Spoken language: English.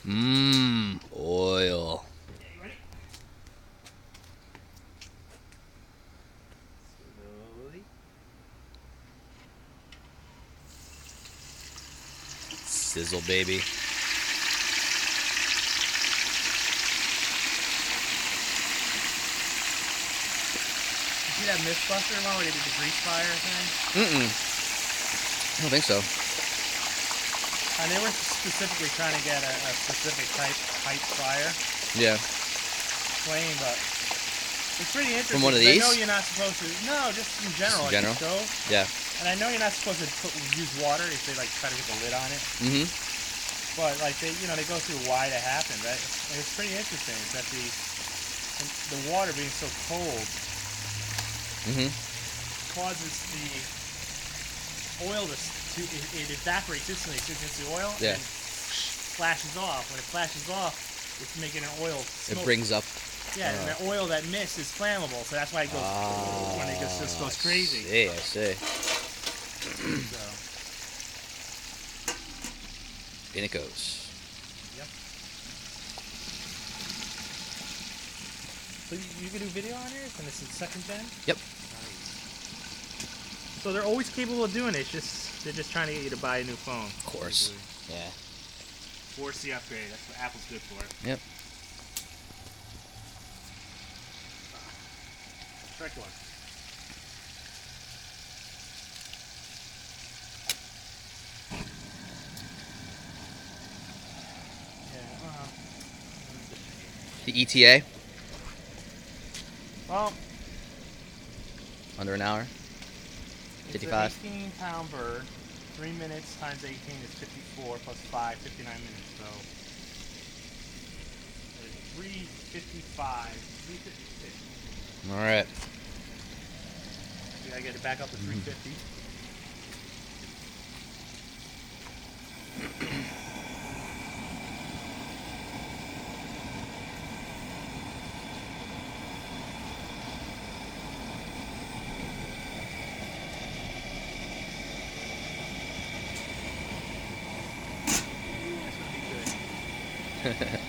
Mmm, oil. Yeah, you ready? Slowly. Sizzle, baby. You see that Mythbuster one where they did the grease fire thing? Mm-mm. I don't think so. And they were specifically trying to get a specific type fire Yeah. flame, but it's pretty interesting. From one of 'Cause I know these? you're not supposed to. No, just in general, Just in like general? the stove. Yeah. And I know you're not supposed to use water if they like try to get the lid on it. Mm-hmm. But like they go through why that happened, right? And it's pretty interesting. It's that the water being so cold Mm-hmm. causes the oil to it evaporates instantly, sinks into the oil, Yeah. and flashes off. When it flashes off, it's making an oil It smoke. brings up. Yeah, and the oil that mist is flammable, so that's why it goes when it just goes crazy. I see. So, In it goes. yep. So you can do video on yours, and this is second gen. Yep. So they're always capable of doing it. It's just they're just trying to get you to buy a new phone. Of course. Yeah. Force the upgrade. That's what Apple's good for. Yep. Strike one. Yeah. The ETA? Well, Under an hour? it's 55? an 18-pound bird. 3 minutes times 18 is 54 plus 5, 59 minutes. So 355. 356. Alright. We gotta get it back up to 350. That's gonna be good.